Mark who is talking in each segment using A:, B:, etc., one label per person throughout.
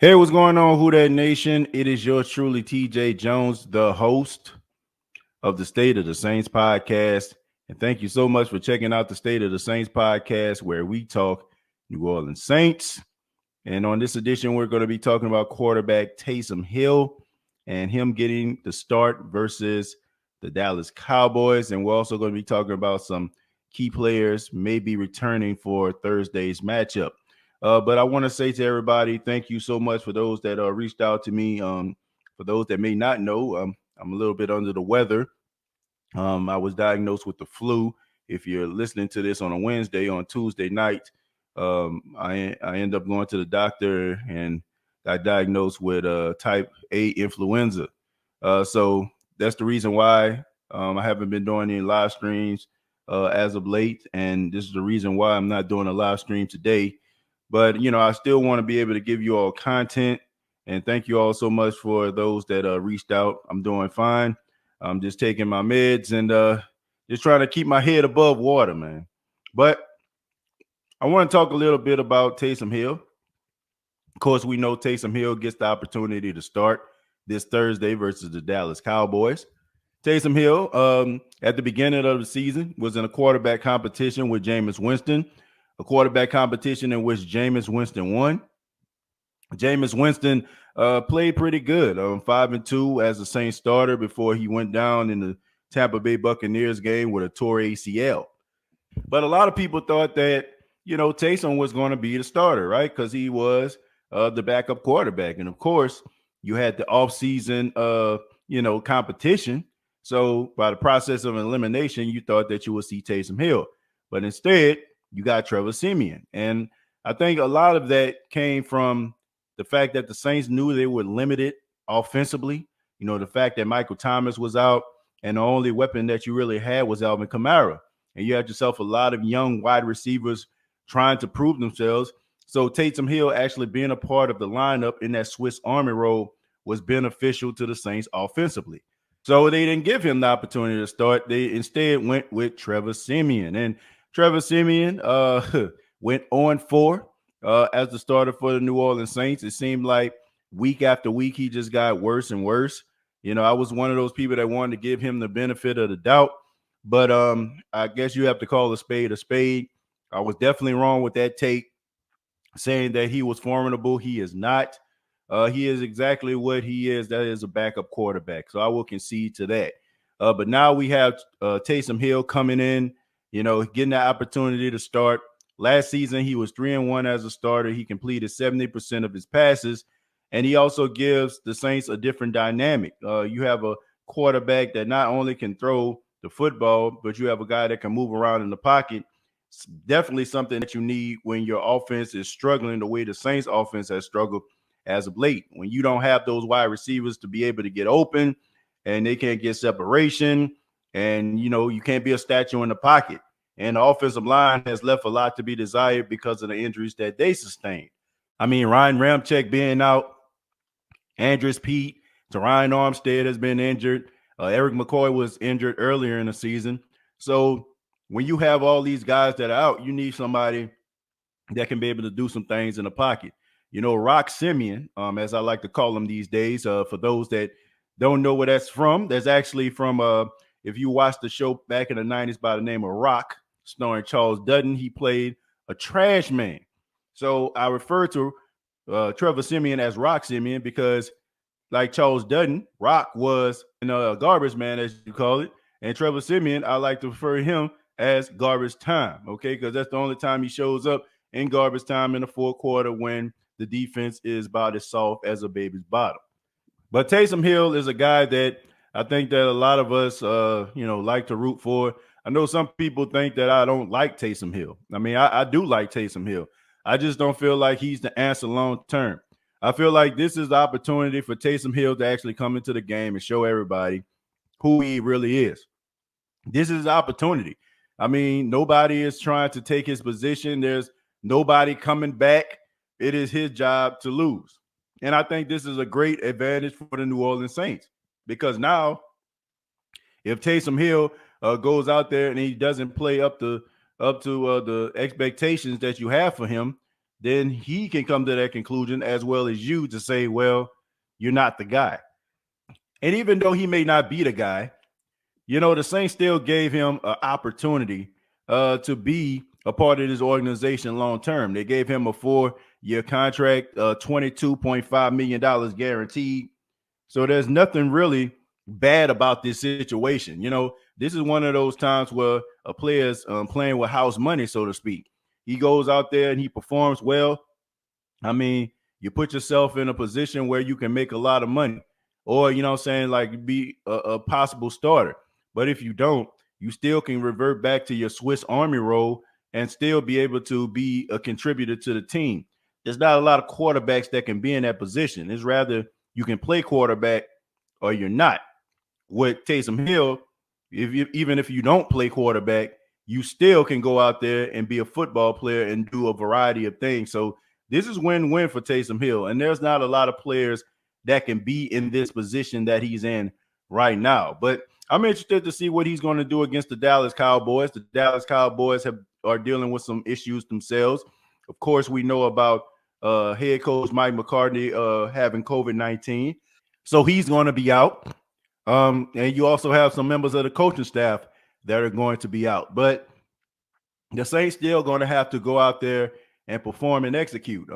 A: Hey, what's going on, Who Dat Nation? It is yours truly, TJ Jones, the host of the State of the Saints podcast. And thank you so much for checking out the State of the Saints podcast, where we talk New Orleans Saints. And on this edition, we're going to be talking about quarterback Taysom Hill and him getting the start versus the Dallas Cowboys. And we're also going to be talking about some key players maybe returning for Thursday's matchup. But I want to say to everybody, thank you so much for those that reached out to me. For those that may not know, I'm a little bit under the weather. I was diagnosed with the flu. If you're listening to this on a Wednesday, on Tuesday night, I end up going to the doctor and got diagnosed with type A influenza. So that's the reason why I haven't been doing any live streams as of late. And this is the reason why I'm not doing a live stream today. But, I still want to be able to give you all content. And thank you all so much for those that reached out. I'm doing fine. I'm just taking my meds and just trying to keep my head above water, man. But I want to talk a little bit about Taysom Hill. Of course, we know Taysom Hill gets the opportunity to start this Thursday versus the Dallas Cowboys. Taysom Hill, at the beginning of the season, was in a quarterback competition with Jameis Winston. A quarterback competition in which Jameis Winston won. Jameis Winston played pretty good, 5-2 as a Saints starter before he went down in the Tampa Bay Buccaneers game with a torn ACL. But a lot of people thought that, Taysom was going to be the starter, right? Because he was the backup quarterback. And, of course, you had the offseason, competition. So by the process of elimination, you thought that you would see Taysom Hill. But instead, you got Trevor Siemian. And I think a lot of that came from the fact that the Saints knew they were limited offensively. The fact that Michael Thomas was out and the only weapon that you really had was Alvin Kamara. And you had yourself a lot of young wide receivers trying to prove themselves. So Taysom Hill actually being a part of the lineup in that Swiss Army role was beneficial to the Saints offensively. So they didn't give him the opportunity to start. They instead went with Trevor Siemian. And Trevor Siemian went 0-4 as the starter for the New Orleans Saints. It seemed like week after week, he just got worse and worse. I was one of those people that wanted to give him the benefit of the doubt. But I guess you have to call a spade a spade. I was definitely wrong with that take, saying that he was formidable. He is not. He is exactly what he is. That is a backup quarterback. So I will concede to that. But now we have Taysom Hill coming in, getting that opportunity to start. Last season, he was 3-1 as a starter. He completed 70% of his passes, and he also gives the Saints a different dynamic. You have a quarterback that not only can throw the football, but you have a guy that can move around in the pocket. It's definitely something that you need when your offense is struggling the way the Saints offense has struggled as of late. When you don't have those wide receivers to be able to get open and they can't get separation, and, you can't be a statue in the pocket. And the offensive line has left a lot to be desired because of the injuries that they sustained. I mean, Ryan Ramczyk being out, Andres Pete, Terron Armstead has been injured. Eric McCoy was injured earlier in the season. So when you have all these guys that are out, you need somebody that can be able to do some things in the pocket. Rock Simeon, as I like to call him these days, for those that don't know where that's from, that's actually from if you watched the show back in the 90s by the name of Rock, starring Charles Dutton, he played a trash man. So I refer to Trevor Siemian as Rock Simeon because, like Charles Dutton, Rock was a garbage man, as you call it. And Trevor Siemian, I like to refer to him as garbage time, okay? Because that's the only time he shows up in garbage time in the fourth quarter when the defense is about as soft as a baby's bottom. But Taysom Hill is a guy that I think that a lot of us, like to root for. I know some people think that I don't like Taysom Hill. I mean, I do like Taysom Hill. I just don't feel like he's the answer long term. I feel like this is the opportunity for Taysom Hill to actually come into the game and show everybody who he really is. This is the opportunity. I mean, nobody is trying to take his position. There's nobody coming back. It is his job to lose. And I think this is a great advantage for the New Orleans Saints because now if Taysom Hill goes out there and he doesn't play up to the expectations that you have for him, then he can come to that conclusion as well as you to say, well, you're not the guy. And even though he may not be the guy, the Saints still gave him an opportunity to be a part of this organization long term. They gave him a 4-year contract, $22.5 million guaranteed. So there's nothing really bad about this situation. This is one of those times where a player's playing with house money, so to speak. He goes out there and he performs well. I mean, you put yourself in a position where you can make a lot of money or, like be a possible starter. But if you don't, you still can revert back to your Swiss Army role and still be able to be a contributor to the team. There's not a lot of quarterbacks that can be in that position. It's rather you can play quarterback or you're not. With Taysom Hill, even if you don't play quarterback, you still can go out there and be a football player and do a variety of things. So this is win-win for Taysom Hill. And there's not a lot of players that can be in this position that he's in right now. But I'm interested to see what he's going to do against the Dallas Cowboys. The Dallas Cowboys are dealing with some issues themselves. Of course, we know about head coach Mike McCarthy having COVID-19. So he's going to be out. And you also have some members of the coaching staff that are going to be out. But the Saints still going to have to go out there and perform and execute.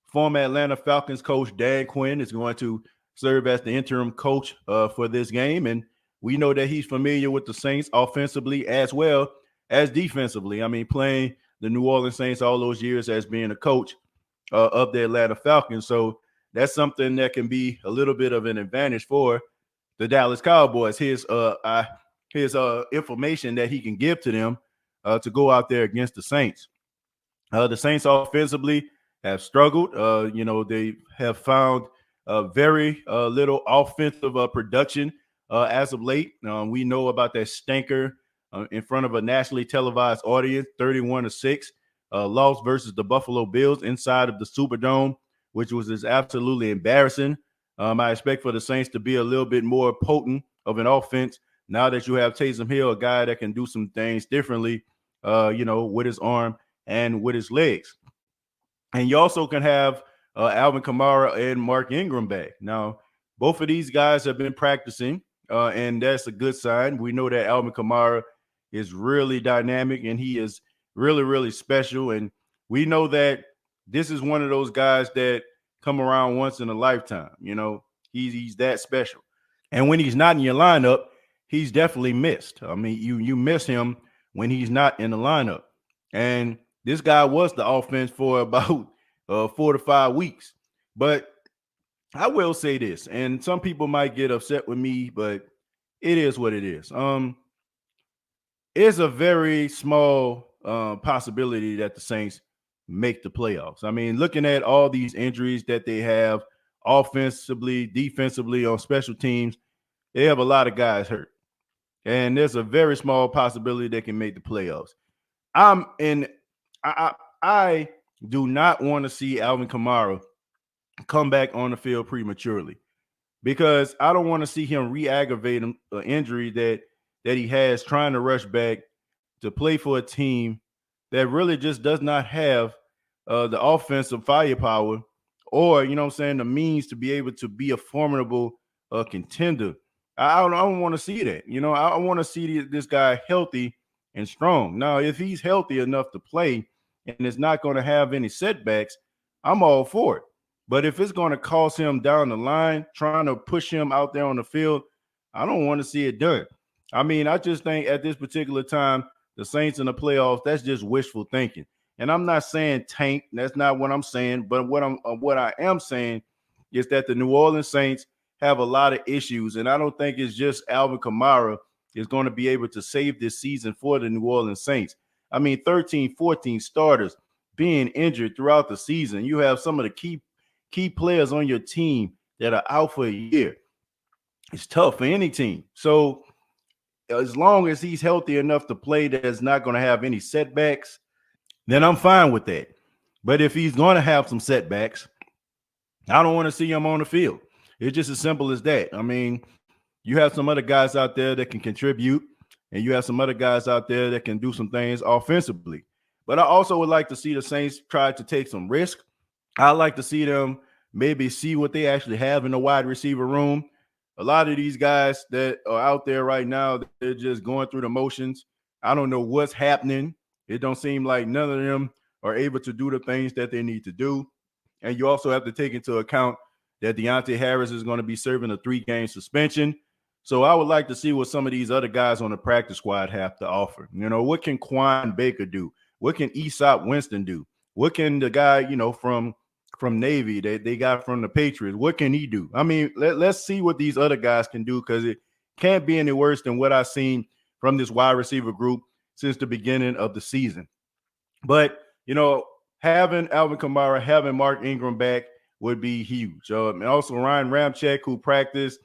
A: Former Atlanta Falcons coach Dan Quinn is going to serve as the interim coach for this game. And we know that he's familiar with the Saints offensively as well as defensively. I mean, playing the New Orleans Saints all those years as being a coach of the Atlanta Falcons. So that's something that can be a little bit of an advantage for the Dallas Cowboys. His information that he can give to them to go out there against the Saints. The Saints offensively have struggled. They have found very little offensive production as of late. We know about that stinker in front of a nationally televised audience, 31-6, loss versus the Buffalo Bills inside of the Superdome, which was just absolutely embarrassing. I expect for the Saints to be a little bit more potent of an offense now that you have Taysom Hill, a guy that can do some things differently, with his arm and with his legs. And you also can have Alvin Kamara and Mark Ingram back. Now, both of these guys have been practicing, and that's a good sign. We know that Alvin Kamara is really dynamic, and he is really, really special. And we know that this is one of those guys that come around once in a lifetime. He's that special. And when he's not in your lineup, he's definitely missed. I mean, you miss him when he's not in the lineup. And this guy was the offense for about 4 to 5 weeks. But I will say this, and some people might get upset with me, but it is what it is. It's a very small possibility that the Saints make the playoffs. I mean, looking at all these injuries that they have offensively, defensively, on special teams, they have a lot of guys hurt. And there's a very small possibility they can make the playoffs. I do not want to see Alvin Kamara come back on the field prematurely because I don't want to see him re-aggravate an injury that he has trying to rush back to play for a team that really just does not have the offensive firepower or, the means to be able to be a formidable contender. I don't want to see that. I want to see this guy healthy and strong. Now, if he's healthy enough to play and is not going to have any setbacks, I'm all for it. But if it's going to cost him down the line, trying to push him out there on the field, I don't want to see it done. I mean, I just think at this particular time, the Saints in the playoffs, that's just wishful thinking. And I'm not saying tank. That's not what I'm saying. But what I am saying is that the New Orleans Saints have a lot of issues, and I don't think it's just Alvin Kamara is going to be able to save this season for the New Orleans Saints. I mean, 13, 14 starters being injured throughout the season. You have some of the key players on your team that are out for a year. It's tough for any team. So as long as he's healthy enough to play, that's not going to have any setbacks, then I'm fine with that. But if he's going to have some setbacks, I don't want to see him on the field. It's just as simple as that. I mean, you have some other guys out there that can contribute, and you have some other guys out there that can do some things offensively. But I also would like to see the Saints try to take some risk. I like to see them maybe see what they actually have in the wide receiver room. A lot of these guys that are out there right now, they're just going through the motions. I don't know what's happening. It don't seem like none of them are able to do the things that they need to do. And you also have to take into account that Deontay Harris is going to be serving a 3-game suspension. So I would like to see what some of these other guys on the practice squad have to offer. You know, what can Quan Baker do? What can Easop Winston do? What can the guy, you know, from Navy that they got from the Patriots, what can he do? I mean, let's see what these other guys can do, because it can't be any worse than what I've seen from this wide receiver group since the beginning of the season. But, you know, having Alvin Kamara, having Mark Ingram back would be huge. And also Ryan Ramczyk, who practiced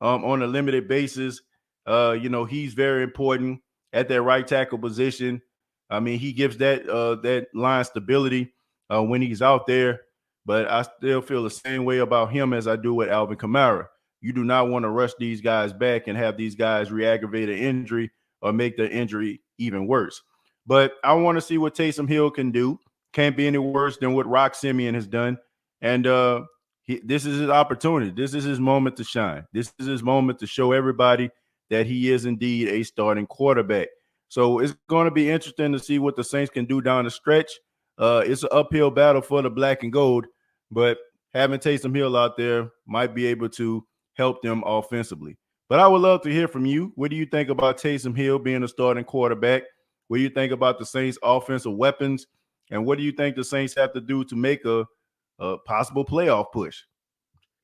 A: on a limited basis. You know, he's very important at that right tackle position. I mean, he gives that line stability when he's out there. But I still feel the same way about him as I do with Alvin Kamara. You do not want to rush these guys back and have these guys re-aggravate an injury or make the injury even worse. But I want to see what Taysom Hill can do. Can't be any worse than what Rock Simeon has done. And this is his opportunity. This is his moment to shine. This is his moment to show everybody that he is indeed a starting quarterback. So it's going to be interesting to see what the Saints can do down the stretch. It's an uphill battle for the black and gold, but having Taysom Hill out there might be able to help them offensively. But I would love to hear from you. What do you think about Taysom Hill being a starting quarterback? What do you think about the Saints' offensive weapons? And what do you think the Saints have to do to make a possible playoff push?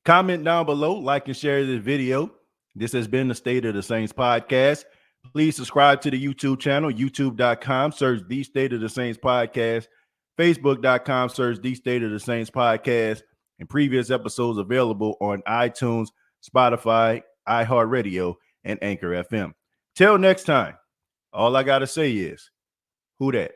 A: Comment down below, like and share this video. This has been the State of the Saints podcast. Please subscribe to the YouTube channel, youtube.com, search The State of the Saints podcast, facebook.com, search The State of the Saints podcast, and previous episodes available on iTunes, Spotify, iHeartRadio, and Anchor FM. Till next time, all I got to say is, who dat?